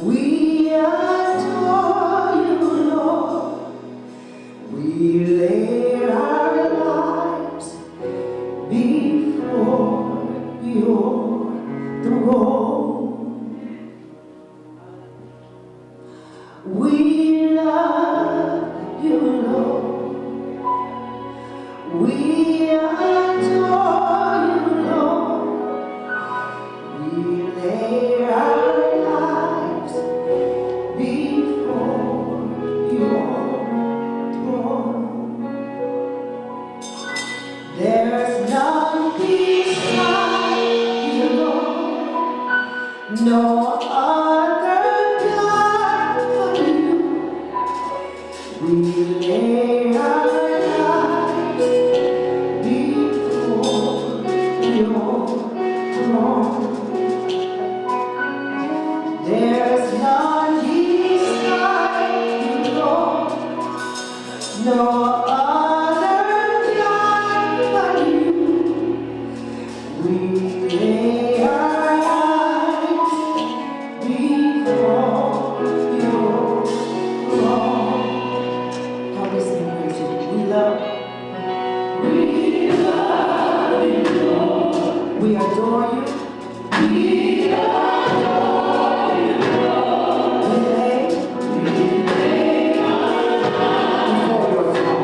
We adore you, Lord. We lay our lives before your throne. We love you, Lord. We adore you, Lord. We lay our lives before your throne. There's none beside you, Lord. No other God but you. We lay our lives before your throne. There's none beside you, Lord. No other God but you. We lay our lives before your throne. How we sing praise you. We love you, Lord. We adore you. We adore you, Lord. We lay before your throne.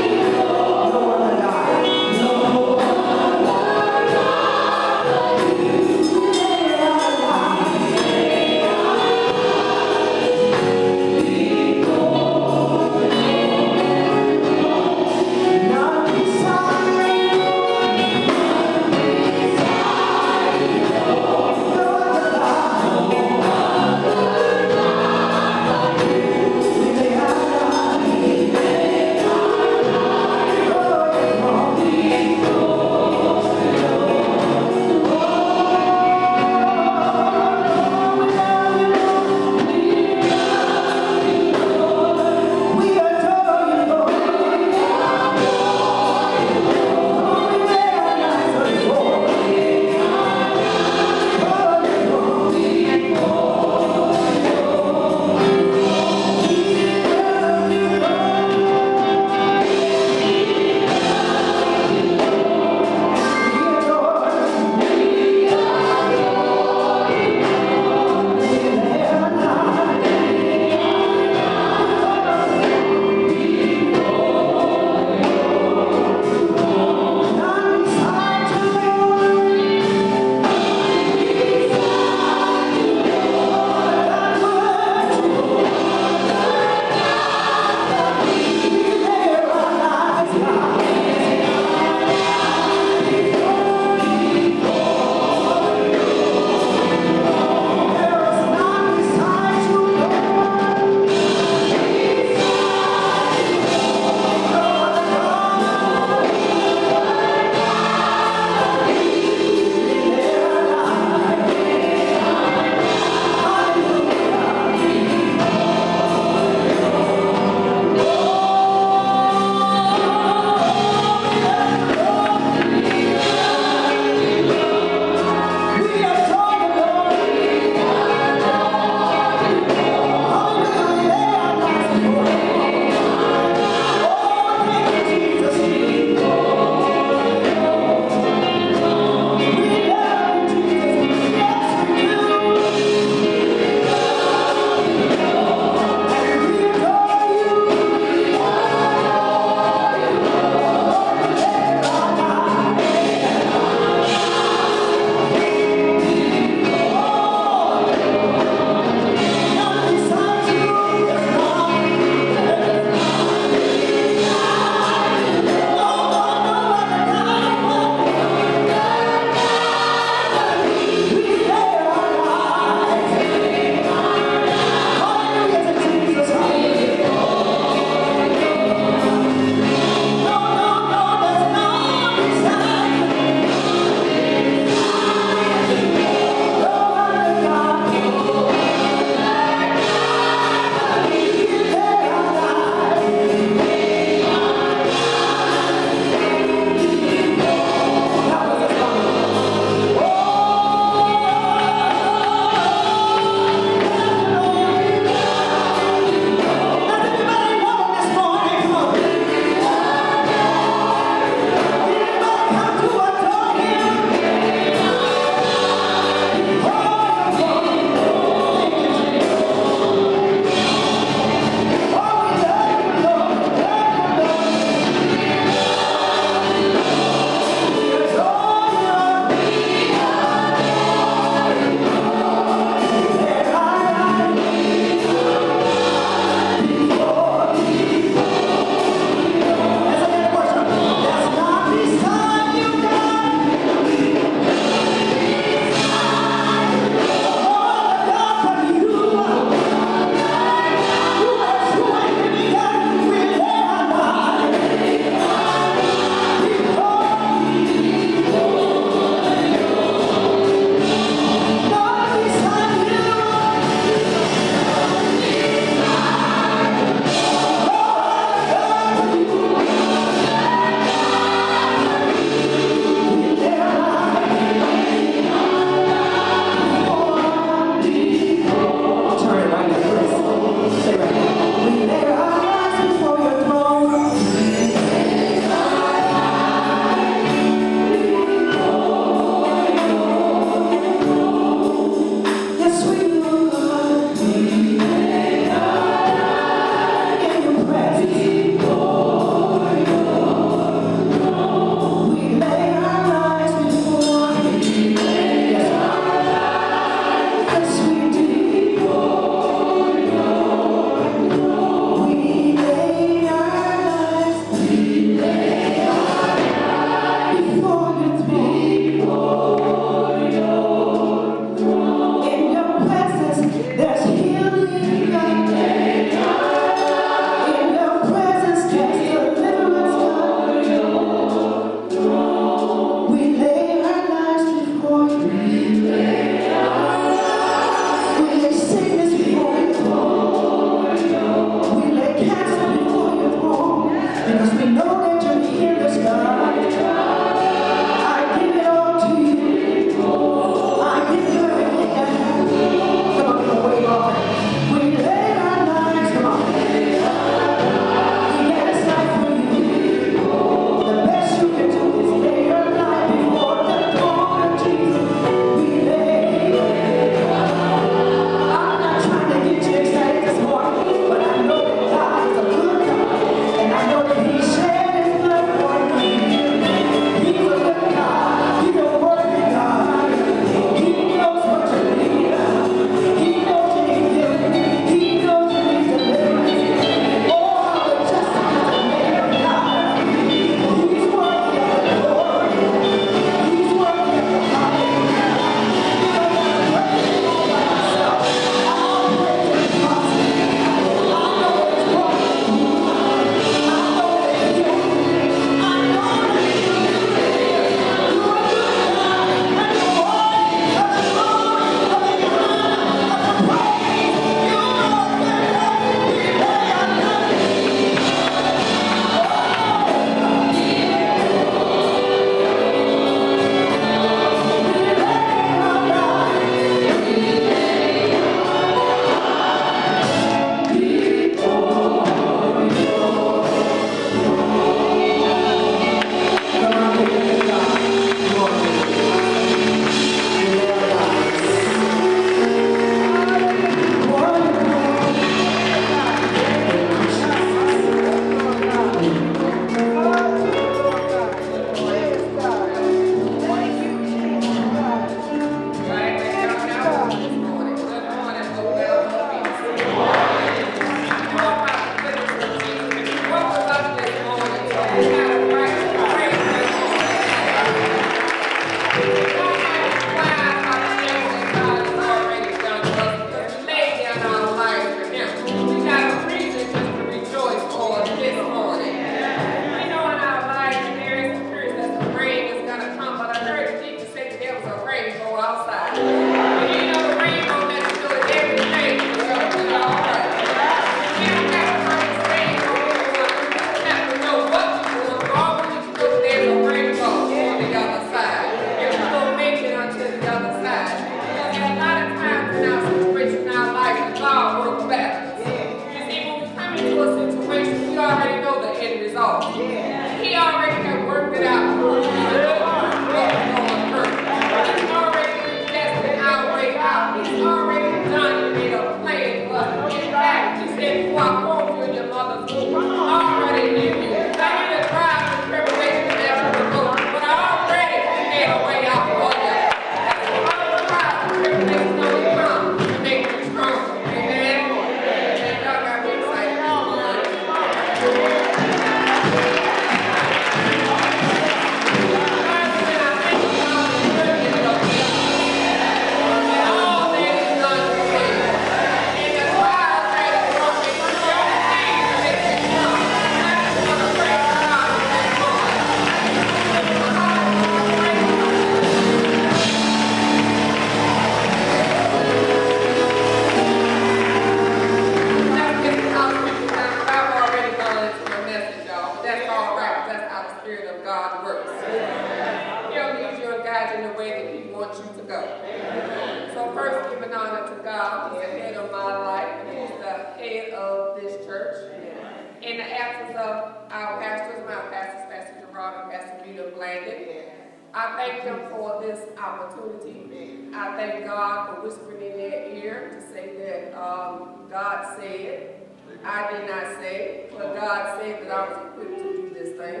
I thank them for this opportunity. I thank God for whispering in their ear to say that God said. I did not say, but God said that I was equipped to do this thing.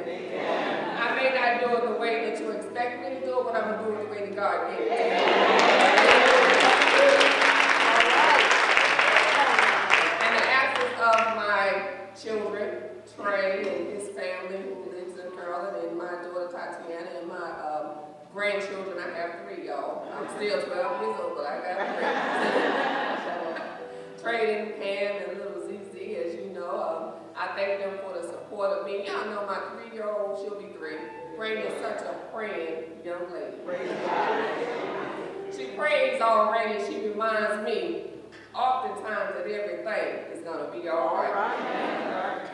I may not do it the way that you expect me to do it, but I'm going to do it the way that God gave it to me. In the absence of my children, Trey and his family who lives in Maryland, and my daughter Tatiana, and my grandchildren, I have 3, y'all. I'm still 12 years old, but I got 3. Trey and Pam and little ZZ, as you know, I thank them for the support of me. Y'all know my 3-year-old, she'll be 3. Brady is such a praying young lady. She prays already. She reminds me oftentimes that everything is going to be all right.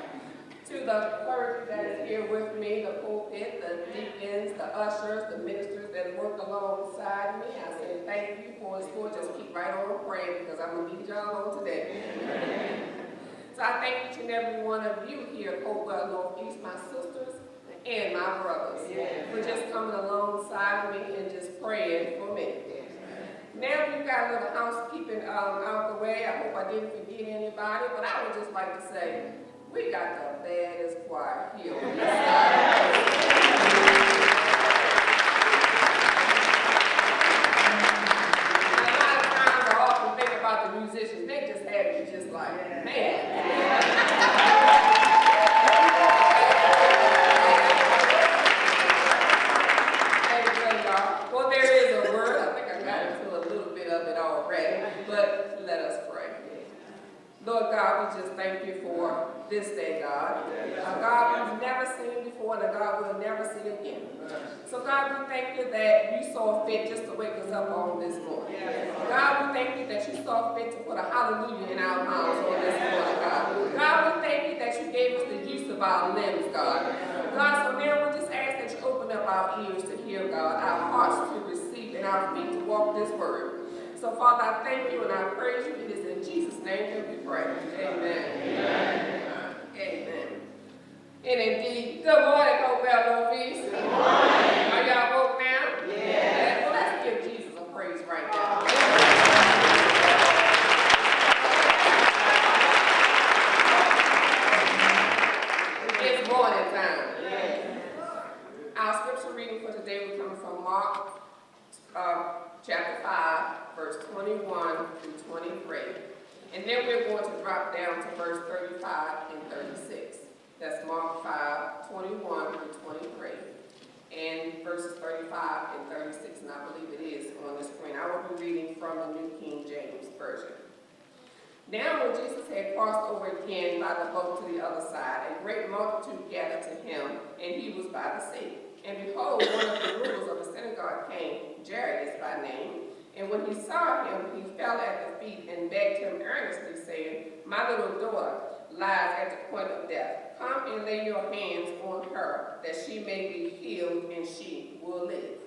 To the clergy that is here with me, the pulpit, the deacons, the ushers, the ministers that work alongside me, I say thank you for his support. Just keep right on praying because I'm going to need y'all on today. So I thank each and every one of you here at Hopewell Northeast, my sisters and my brothers, for just coming alongside me and just praying for me. Now we've got a little housekeeping out the way. I hope I didn't forget anybody, but I would just like to say, we got the baddest choir here on this side. And a lot of times I often think about the musicians. They just have you just like, man. Well, there is a word. I think I got into a little bit of it already, but let us pray. Lord God, we just thank you for this day, God. A God we've never seen before and a God we'll never see again. So God, we thank you that you saw fit just to wake us up on this morning. God, we thank you that you saw fit to put a hallelujah in our mouths on this morning, God. God, we thank you that you gave us the use of our limbs, God. God, so now we just ask that you open up our ears to hear, God, our hearts to receive, and our feet to walk this word. So, Father, I thank you and I praise you. It is in Jesus' name that we pray. Amen. Amen. Amen. And indeed, good morning, Hopewell Northeast. Good morning. Are y'all woke now? Yeah. Well, let's give Jesus a praise right now. It's morning time. Our scripture reading for today will come from Mark chapter 5, verse 21 through 23. And then we're going to drop down to verse 35 and 36. That's Mark 5, 21 through 23. And verses 35 and 36, and I believe it is on the screen. I will be reading from the New King James Version. Now when Jesus had crossed over again by the boat to the other side, a great multitude gathered to him, and he was by the sea. And behold, one of the rulers of the synagogue came, Jairus by name, and when he saw him, he fell at the feet and begged him earnestly, saying, My little daughter lies at the point of death. Come and lay your hands on her, that she may be healed, and she will live.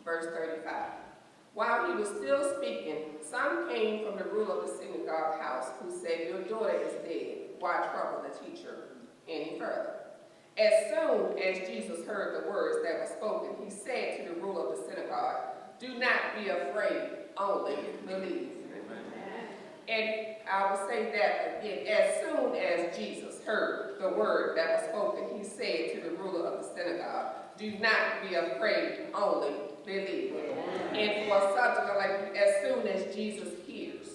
Verse 35. While he was still speaking, some came from the ruler of the synagogue house, who said, Your daughter is dead. Why trouble the teacher any further? As soon as Jesus heard the words that were spoken, he said to the ruler of the synagogue, Do not be afraid, only believe. And I will say that again. As soon as Jesus heard the word that was spoken, he said to the ruler of the synagogue, Do not be afraid, only believe. And for a subject like as soon as Jesus hears,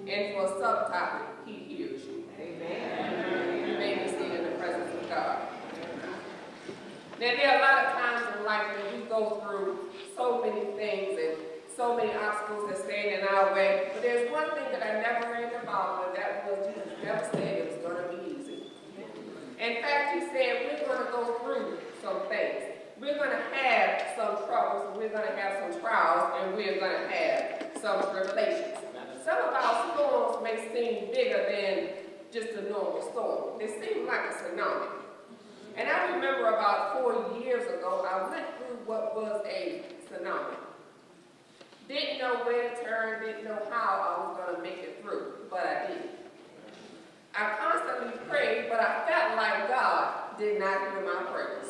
and for a subtopic, he hears you. Amen. You may be seated in the presence of God. Now, there are a lot of times in life that we go through so many things and so many obstacles that stand in our way. But there's one thing that I never read in the Bible, and that was Jesus never said it was going to be easy. In fact, he said we're going to go through some things. We're going to have some troubles, and we're going to have some trials, and we're going to have some tribulations. Some of our storms may seem bigger than just a normal storm. They seem like a tsunami. And I remember about 4 years ago, I went through what was a tsunami. Didn't know where to turn, didn't know how I was going to make it through, but I did. I constantly prayed, but I felt like God did not hear my prayers.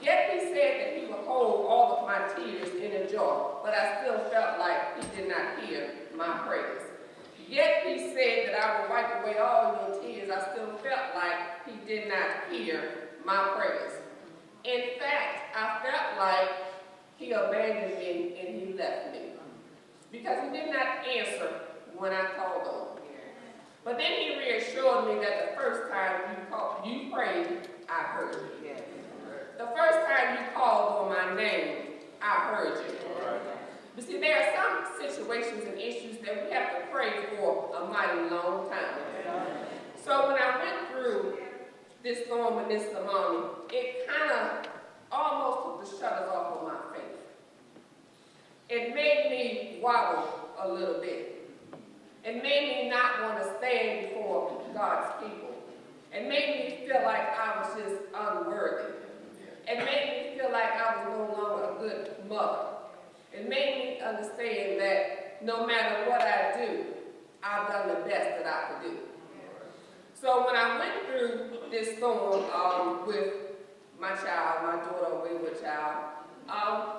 Yet he said that he would hold all of my tears in a jar, but I still felt like he did not hear my prayers. Yet he said that I would wipe away all your tears. I still felt like he did not hear my prayers. In fact, I felt like he abandoned me and he left me because he did not answer when I called on him. But then he reassured me that the first time you prayed, I heard you. The first time you called on my name, I heard you. But see, there are some situations and issues that we have to pray for a mighty long time. So when I went through this storm and this tsunami, it kind of almost took the shutters off of my faith. It made me wobble a little bit. It made me not want to stand before God's people. It made me feel like I was just unworthy. It made me feel like I was no longer a good mother. It made me understand that no matter what I do, I've done the best that I could do. So when I went through this storm with my child, my daughter, wayward child,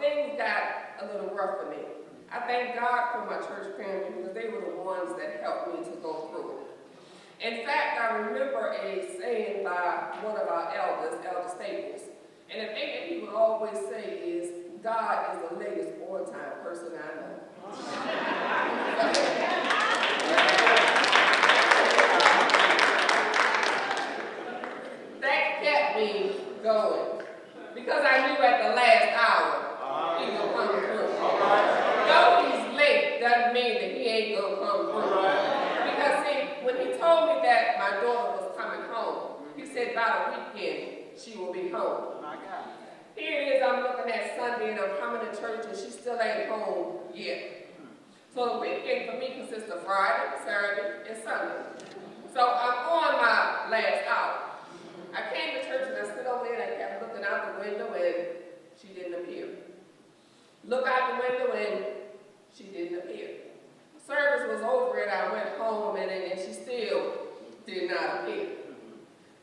things got a little rough for me. I thank God for my church family because they were the ones that helped me to go through it. In fact, I remember a saying by one of our elders, Elder Staples, and the thing that he would always say is, God is the latest on-time person I know. That kept me going because I knew at the last hour he would come through. Though he's late doesn't mean that he ain't gonna come through. Because see, when he told me that my daughter was coming home, he said by the weekend she will be home. Here it is, I'm looking at Sunday and I'm coming to church and she still ain't home yet. So the weekend for me consists of Friday, Saturday, and Sunday. So I'm on my last hour. I came to church and I stood over there and I kept looking out the window and she didn't appear. Look out the window and she didn't appear. Service was over and I went home and she still did not appear.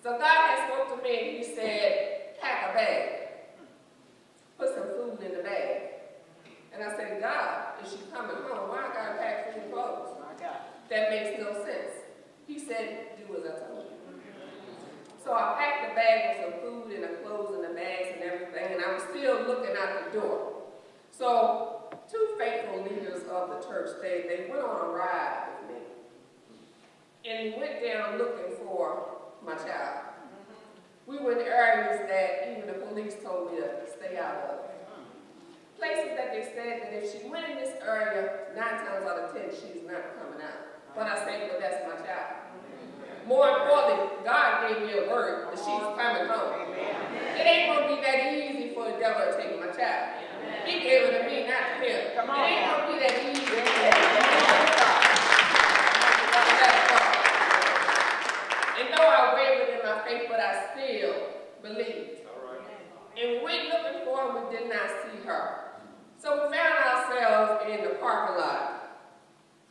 So God had spoke to me and he said, pack a bag. Put some food in the bag. And I said, God, is she coming home? Why I gotta pack food and clothes? That makes no sense. He said, do as I told you. So I packed the bag with some food and the clothes and the bags and everything, and I was still looking out the door. So two faithful leaders of the church, they went on a ride with me. And we went down looking for my child. We were in areas that even the police told me to stay out of. Places that they said that if she went in this area, 9 times out of 10, she's not coming out. But I said, but that's my child. More importantly, God gave me a word that she's coming home. It ain't going to be that easy for the devil to take my child. He gave it to me, not to him. It ain't going to be that easy. And though I wavered in my faith, but I still believed. And we went looking for her, we did not see her. So we found ourselves in the parking lot,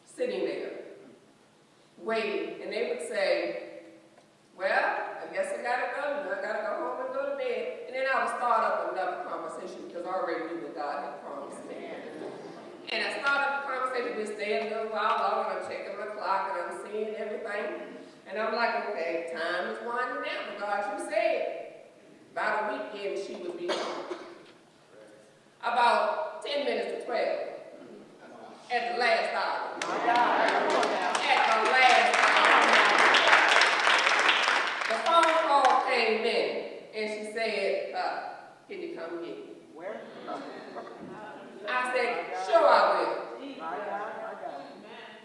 sitting there, waiting. And they would say, well, I guess I gotta go. I gotta go home and go to bed. And then I would start up another conversation because I already knew what God had promised me. And I started up the conversation, we stayed a little while longer, and I'm checking my clock and I'm seeing everything. And I'm like, okay, time is winding down. But God, you said by the weekend she would be home. About 10 minutes to 12. At the last hour. At the last hour. The phone call came in and she said, can you come get me? Where? I said, sure I will.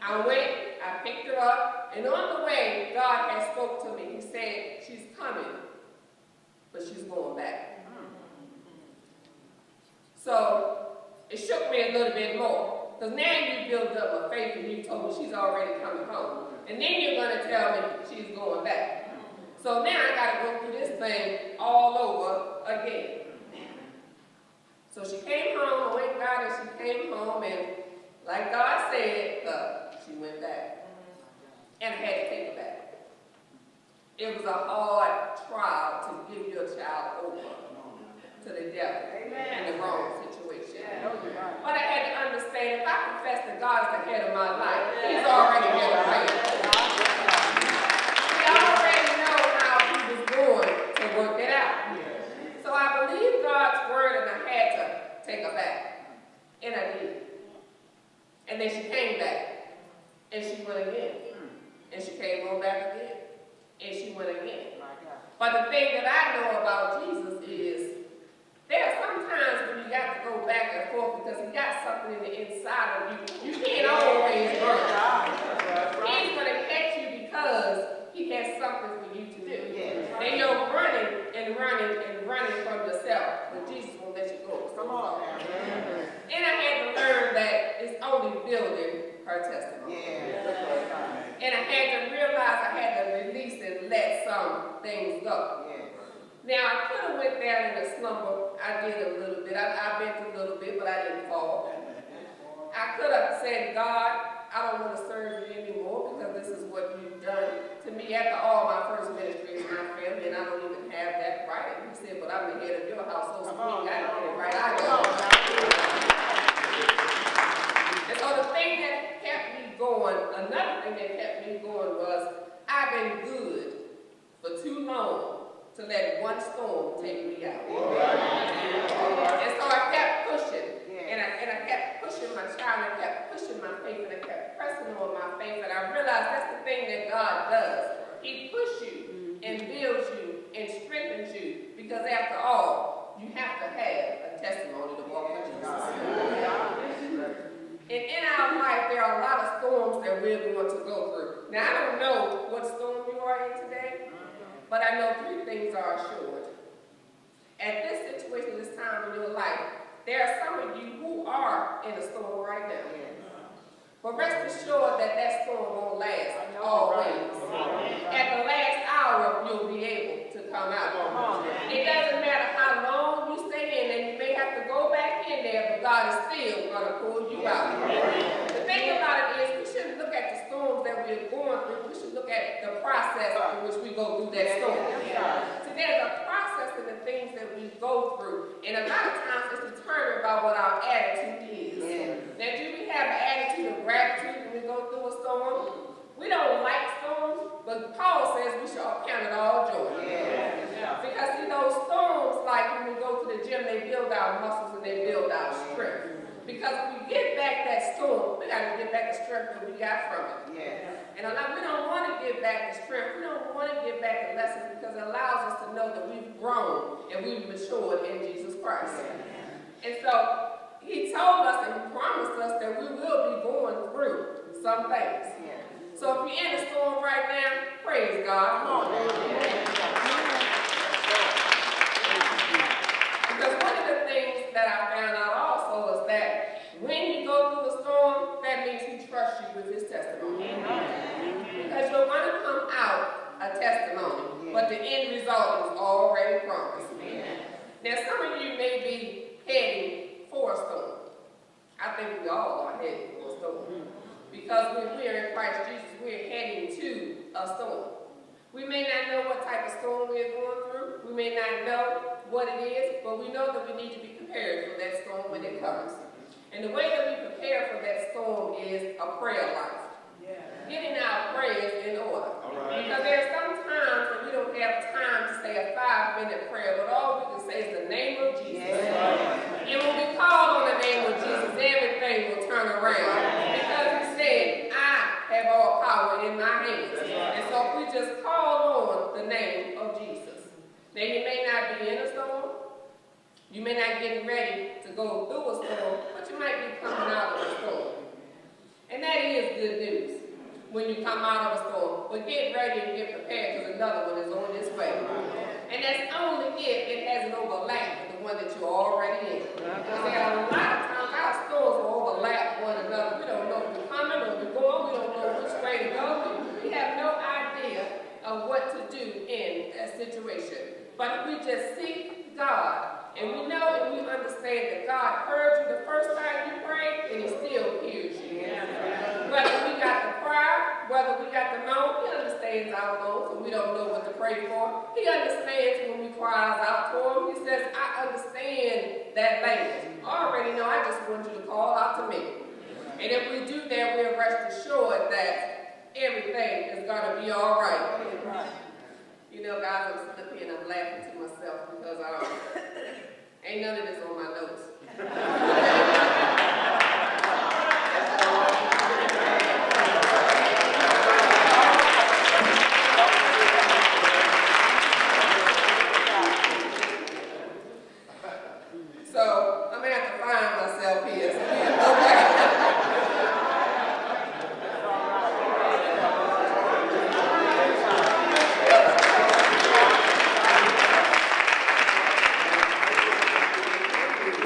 I went, I picked her up, and on the way, God had spoke to me. He said, she's coming, but she's going back. So it shook me a little bit more, because now you built up my faith and you told me she's already coming home. And then you're going to tell me she's going back. So now I got to go through this thing all over again. So she came home, I went God, and she came home, and like God said, she went back. And I had to take her back. It was a hard trial to give your child over to the together in the wrong situation. Yeah. But I had to understand, if I confess that God is the head of my life, He's already made a way. He already knows how He was going to work it out. So I believed God's word, and I had to take her back. And I did. And then she came back. And she went again. And she came on back again. And she went again. But the thing that I know about Jesus is there are some times when you got to go back and forth because He got something in the inside of you. You can't always run. He's going to catch you because He has something for you to do. And you're running and running and running from yourself, but Jesus won't let you go. Come on. And I had to learn that it's only building her testimony. And I had to realize I had to release and let some things go. Now, I could have went down in a slumber. I did a little bit. I bent a little bit, but I didn't fall. I could have said, God, I don't want to serve you anymore because this is what you've done to me. After all, my first ministry is my family, and I don't even have that right. And He said, but I'm the head of your house, so we got to get it right. I know. And so the thing that kept me going, another thing that kept me going was I've been good for too long to let one storm take me out. And so I kept pushing, and I kept pushing my child, and I kept pushing my faith, and I kept pressing on my faith, and I realized that's the thing that God does. He pushes you and builds you and strengthens you, because after all, you have to have a testimony to walk with Jesus. And in our life, there are a lot of storms that we're going to go through. Now, I don't know what storm you are in today, but I know three things are assured. At this situation, this time in your life, there are some of you who are in a storm right now. But rest assured that that storm won't last always. At the last hour, you'll be able to come out. It doesn't matter how long you stay in, and you may have to go back in there, but God is still going to pull you out. The thing about it is, we shouldn't look at the storms that we're going through. We should look at the process in which we go through that storm. So there's a process in the things that we go through, and a lot of times it's determined by what our attitude is. Now, do we have an attitude of gratitude when we go through a storm? We don't like storms, but Paul says we should count it all joy. Because see, those storms, like when we go to the gym, they build our muscles and they build our strength. Because if we get back that storm, we got to get back the strength that we got from it. And we don't want to give back the strength. We don't want to give back the lessons because it allows us to know that we've grown and we've matured in Jesus Christ. And so He told us and He promised us that we will be going through some things. So if you're in a storm right now, praise God. Because one of the things that I found out also is that when you go through a storm, that means He trusts you with His testimony. Because you're going to come out a testimony, but the end result is already promised. Now, some of you may be heading for a storm. I think we all are heading for a storm. Because when we're in Christ Jesus, we're heading to a storm. We may not know what type of storm we're going through. We may not know what it is, but we know that we need to be prepared for that storm when it comes. And the way that we prepare for that storm is a prayer life. Getting our prayers in order. Because there are some times that we don't have time to say a 5-minute prayer, but all we can say is the name of Jesus. And when we call on the name of Jesus, everything will turn around. Because He said, I have all power in my hands. And so if we just call on the name of Jesus. Now you may not be in a storm. You may not get ready to go through a storm, but you might be coming out of a storm. And that is good news when you come out of a storm. But get ready and get prepared because another one is on its way. And that's only if it has an overlap with the one that you're already in. Because there are a lot of times our storms will overlap one another. We don't know if we're coming or we're going. We don't know which way to go. We have no idea of what to do in a situation. But if we just seek God, and we know and we understand that God heard you the first time you prayed, and He still hears you. Whether we got the cry, whether we got the moan, He understands our moans, and we don't know what to pray for. He understands when we cry out to Him. He says, I understand that language. I already know, I just want you to call out to me. And if we do that, we're rest assured that everything is going to be all right. You know, guys, I'm sitting up here and I'm laughing to myself because ain't none of this on my notes. So I'm going to have to find myself here. So we can go back.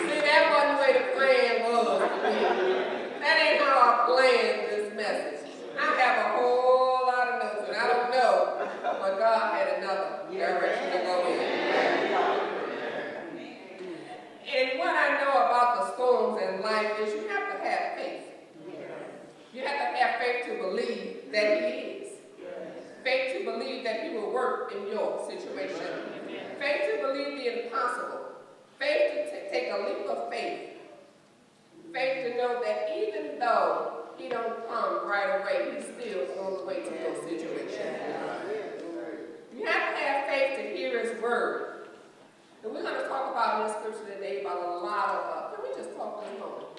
See, that wasn't the way the plan was for me. That ain't how I planned this message. I have a whole lot of notes, and I don't know, but God had another direction to go in. And what I know about the storms in life is you have to have faith. You have to have faith to believe that He is. Faith to believe that He will work in your situation. Faith to believe the impossible. Faith to take a leap of faith. Faith to know that even though He don't come right away, He's still on the way to your situation. You have to have faith to hear His word. And we're going to talk about in this scripture today about a lot of, can we just talk this moment?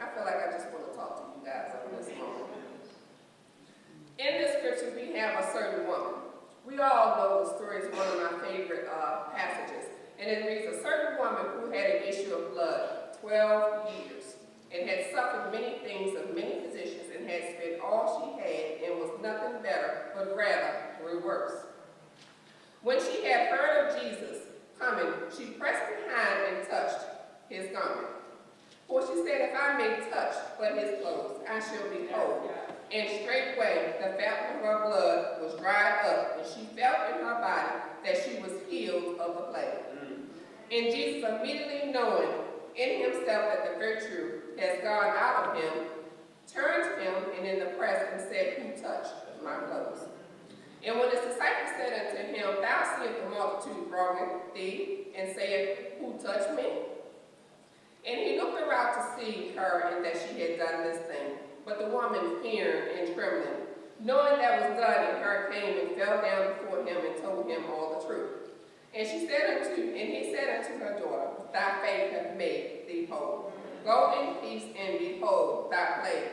I feel like I just want to talk to you guys on this moment. In this scripture, we have a certain woman. We all know the story. It's one of my favorite passages. And it reads, a certain woman who had an issue of blood, 12 years, and had suffered many things of many physicians, and had spent all she had, and was nothing better, but rather grew worse. When she had heard of Jesus coming, she pressed behind and touched His garment. For she said, if I may touch but His clothes, I shall be whole. And straightway the fountain of her blood was dried up, and she felt in her body that she was healed of the plague. And Jesus, immediately knowing in Himself that the virtue has gone out of him, turned to Him and in the press and said, who touched my clothes? And when His disciples said unto Him, thou seest the multitude thronging thee, and saith, who touched me? And He looked around to see her, and that she had done this thing. But the woman, fearing and trembling, knowing that was done in her, came and fell down before Him and told Him all the truth. And He said unto her, daughter, thy faith hath made thee whole. Go in peace and behold thy plague.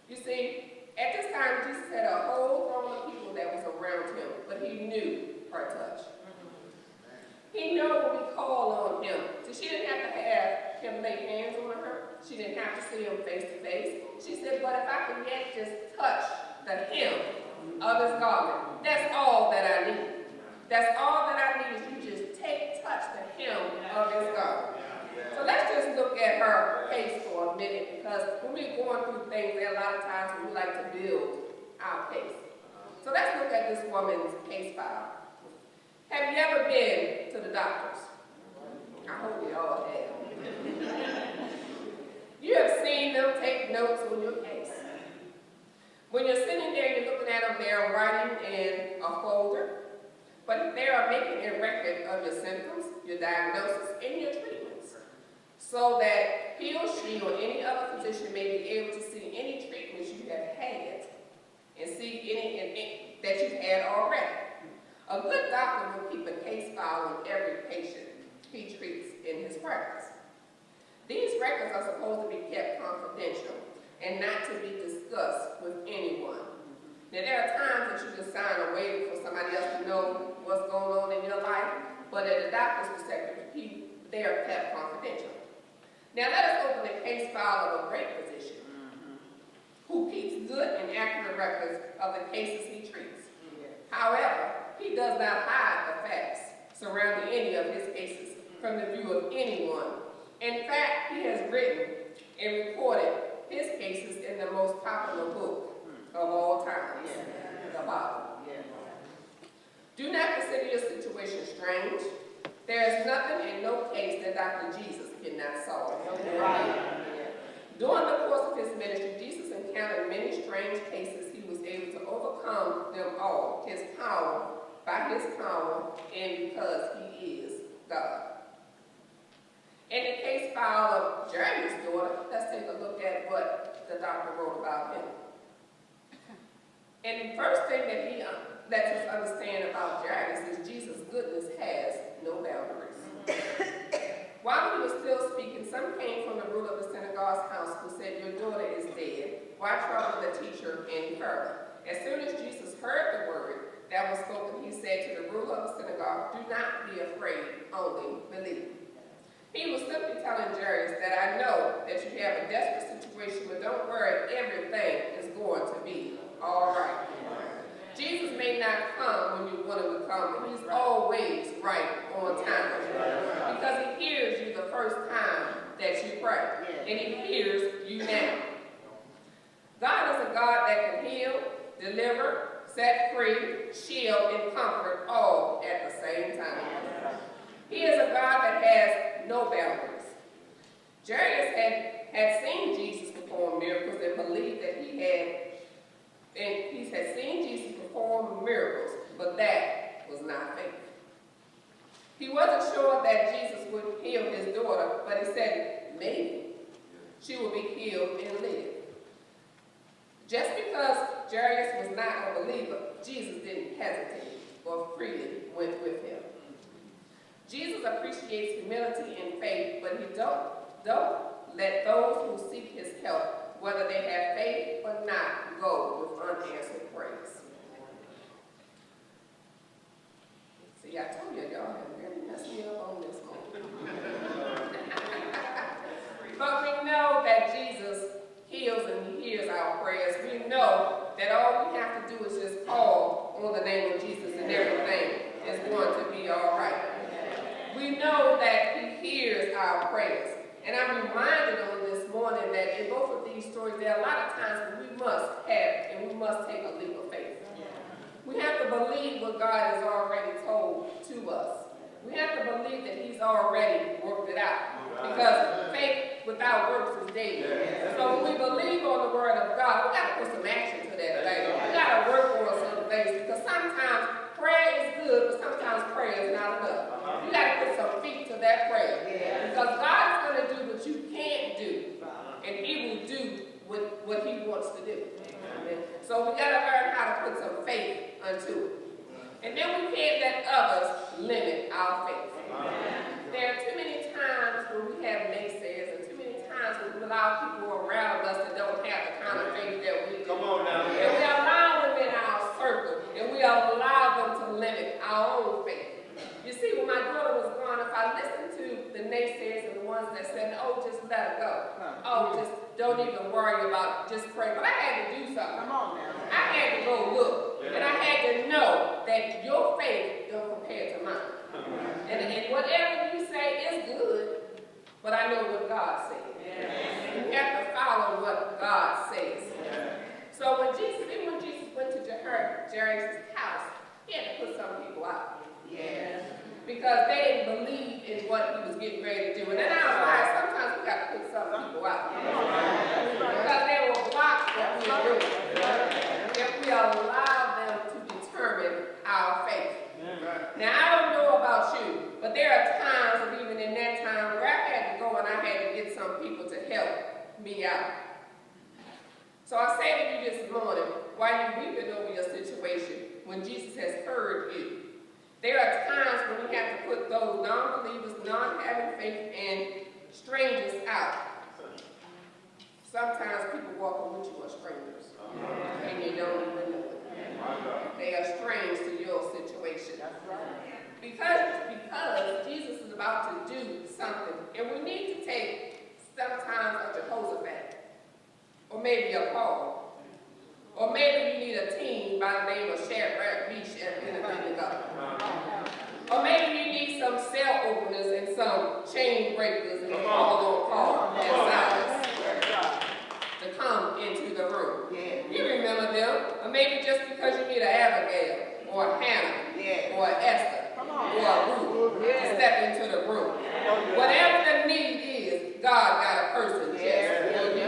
You see, at this time, Jesus had a whole throng of people that was around Him, but He knew her touch. He knew when we call on Him. So she didn't have to have Him lay hands on her. She didn't have to see Him face to face. She said, but if I can yet just touch the hem of His garment, that's all that I need. That's all that I need is you just touch the hem of His garment. So let's just look at her case for a minute, because when we're going through things, there are a lot of times when we like to build our case. So let's look at this woman's case file. Have you ever been to the doctors? I hope you all have. You have seen them take notes on your case. When you're sitting there, you're looking at them, they're writing in a folder, but they are making a record of your symptoms, your diagnosis, and your treatments, so that he or she or any other physician may be able to see any treatments you have had and see any that you've had already. A good doctor will keep a case file on every patient he treats in his practice. These records are supposed to be kept confidential and not to be discussed with anyone. Now, there are times that you just sign a waiver for somebody else to know what's going on in your life, but at the doctor's perspective, they are kept confidential. Now, let us open the case file of a great physician who keeps good and accurate records of the cases he treats. However, he does not hide the facts surrounding any of his cases from the view of anyone. In fact, he has written and recorded his cases in the most popular book of all times, the Bible. Do not consider your situation strange. There is nothing in no case that Dr. Jesus cannot solve. During the course of his ministry, Jesus encountered many strange cases. He was able to overcome them all, by his power, and because he is God. In the case file of Jerry's daughter, let's take a look at what the doctor wrote about him. And the first thing that he lets us understand about Jairus is Jesus' goodness has no boundaries. While he was still speaking, some came from the ruler of the synagogue's house who said, "Your daughter is dead. Why trouble the teacher any further?" As soon as Jesus heard the word that was spoken, he said to the ruler of the synagogue, "Do not be afraid, only believe." He was simply telling Jairus that I know that you have a desperate situation, but don't worry, everything is going to be all right. Jesus may not come when you want him to come, but he's always right on time. Because he hears you the first time that you pray. And he hears you now. God is a God that can heal, deliver, set free, shield, and comfort all at the same time. He is a God that has no boundaries. Jairus had seen Jesus perform miracles and believed that he had seen Jesus perform miracles, but that was not faith. He wasn't sure that Jesus would heal his daughter, but he said maybe she will be healed and live. Just because Jairus was not a believer, Jesus didn't hesitate, but freely went with him. Jesus appreciates humility and faith, but he don't let those who seek his help, whether they have faith or not, go with unanswered praise. See, I told you, y'all have really messed me up on this one. But we know that Jesus heals and he hears our prayers. We know that all we have to do is just call on the name of Jesus and everything is going to be all right. We know that he hears our prayers. And I'm reminded on this morning that in both of these stories, there are a lot of times when we must take a leap of faith. We have to believe what God has already told to us. We have to believe that he's already worked it out. Because faith without works is dead. So when we believe on the word of God, we got to put some action to that thing. We got to work on some things. Because sometimes prayer is good, but sometimes prayer is not enough. You got to put some feet to that prayer. Because God is going to do what you can't do. And he will do what he wants to do. Amen. So we got to learn how to put some faith unto it. And then we can't let others limit our faith. There are too many times when we have naysayers and too many times when we allow people around us that don't have the kind of faith that we do. Come on now. And we allow them in our circle and we allow them to limit our own faith. You see, when my daughter was gone, if I listened to the naysayers and the ones that said, "Oh, just let it go. Oh, just don't even worry about it. Just pray." But I had to do something. Come on now. I had to go look. And I had to know that your faith don't compare to mine. And whatever you say is good, but I know what God says. You have to follow what God says. So when Jesus went to Jairus' house, he had to put some people out. Because they didn't believe in what he was getting ready to do. And then I realized sometimes we got to put some people out. Because they will block what we are doing. If we allow them to determine our faith. Now, I don't know about you, but there are times, and even in that time, where I had to go and I had to get some people to help me out. So I say to you this morning, while you're weeping over your situation, when Jesus has heard you, there are times when we have to put those non-believers, non-having faith, and strangers out. Sometimes people walking with you are strangers, and you don't even know it. They are strange to your situation. Because Jesus is about to do something, and we need to take sometimes a Jehoshaphat, or maybe a Paul, or maybe you need a team by the name of Shadrach, Meshach, and Abednego. Or maybe you need some cell openers and some chain breakers and all on Paul and Silas to come into the room. You remember them. Or maybe just because you need an Abigail or a Hannah or an Esther or a Ruth to step into the room. Whatever the need is, God got a person just for you.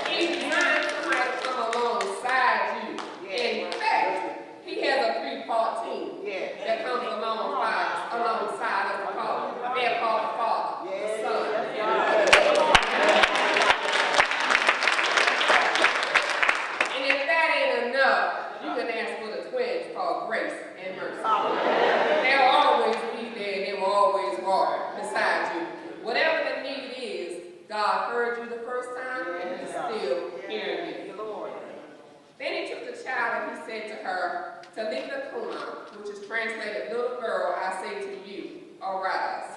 He's designed somebody to come alongside you. In fact, he has a three-part team that comes alongside us. They're called the Father, the Son, said to her, Talitha Kuma, which is translated, little girl, I say to you, arise.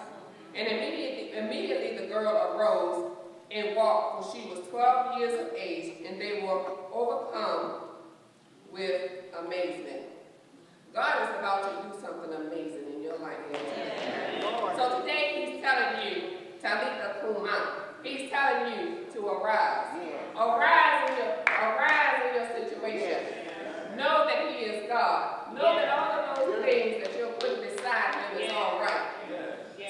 And immediately the girl arose and walked, for she was 12 years of age, and they were overcome with amazement. God is about to do something amazing in your life. So today he's telling you, Talitha Kuma, he's telling you to arise. Arise in your situation. Know that he is God. Know that all of those things that you're putting beside him is all right.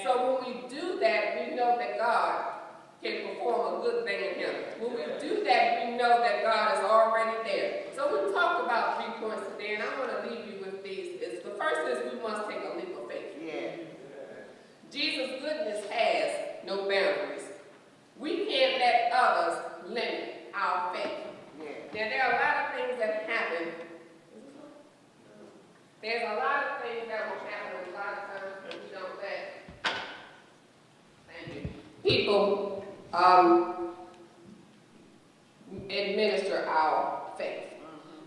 So when we do that, we know that God can perform a good thing in him. When we do that, we know that God is already there. So we talked about 3 points today, and I want to leave you with these. The first is we must take a leap of faith. Jesus' goodness has no boundaries. We can't let others limit our faith. Now, there are a lot of things that happen. There's a lot of things that will happen a lot of times when we don't let people administer our faith.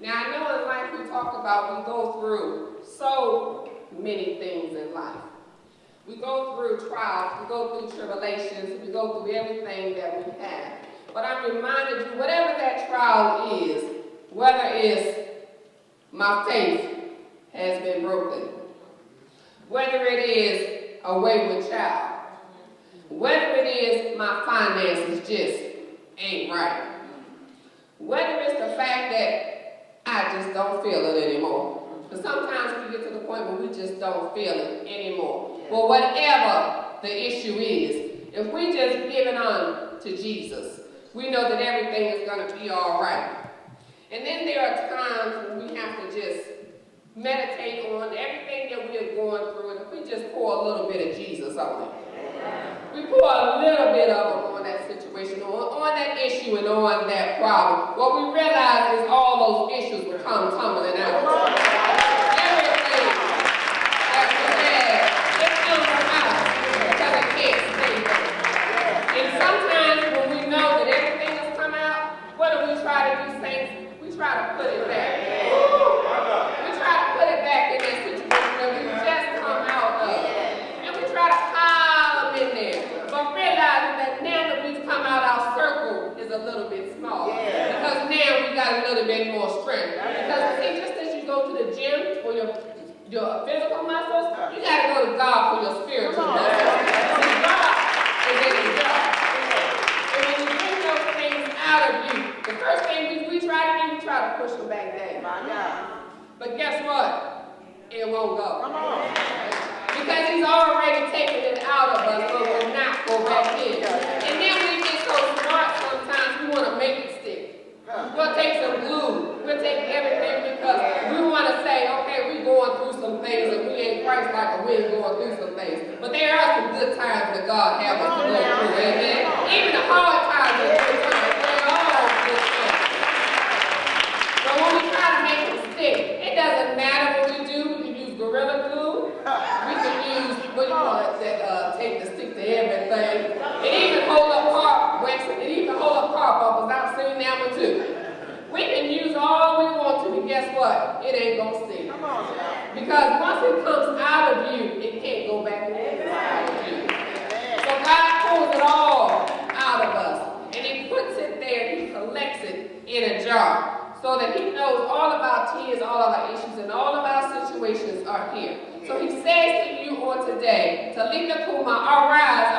Now, I know in life we talk about we go through so many things in life. We go through trials, we go through tribulations, we go through everything that we have. But I'm reminded you, whatever that trial is, whether it's my faith has been broken, whether it is a wayward child, whether it is my finances just ain't right, whether it's the fact that I just don't feel it anymore. Because sometimes we get to the point where we just don't feel it anymore. But whatever the issue is, if we just give it on to Jesus, we know that everything is going to be all right. And then there are times when we have to just meditate on everything that we are going through, and if we just pour a little bit of Jesus on it. We pour a little bit of it on that situation, on that issue, and on that problem. What we realize is all those issues will come tumbling out. Everything that we had, it comes out because it can't stay there. And sometimes when we know that everything has come out, what do we try to do, saints? We try to put it back. We try to put it back in that situation that we just come out of. And we try to pile them in there. But realizing that now that we've come out, our circle is a little bit smaller. Because now we got a little bit more strength. Because see, just as you go to the gym for your physical muscles, you got to go to God for your spiritual muscles. See, God is in the jar. And when you bring those things out of you, the first thing we try to do, we try to push them back down. But guess what? It won't go. Because he's already taken it out of us, so it will not go back in. And then we get so smart sometimes, we want to make it stick. We'll take some glue. We'll take everything because we want to say, okay, we're going through some things and we ain't Christ-like, we ain't going through some things. But there are some good times that God has us to go through, amen? Even the hard times are good times. They're all good times. But when we try to make it stick, it doesn't matter what we do. We can use Gorilla Glue. We can use, what do you call it, that tape to stick to everything. It even hold up car wax. It even hold up car bubbles. I've seen that one too. We can use all we want to, but guess what? It ain't gonna stick. Because once it comes out of you, it can't go back inside of you. So God pulls it all out of us, and He puts it there. He collects it in a jar. So that He knows all of our tears, all of our issues, and all of our situations are here. So He says to you on today, Talitha Kuma, arise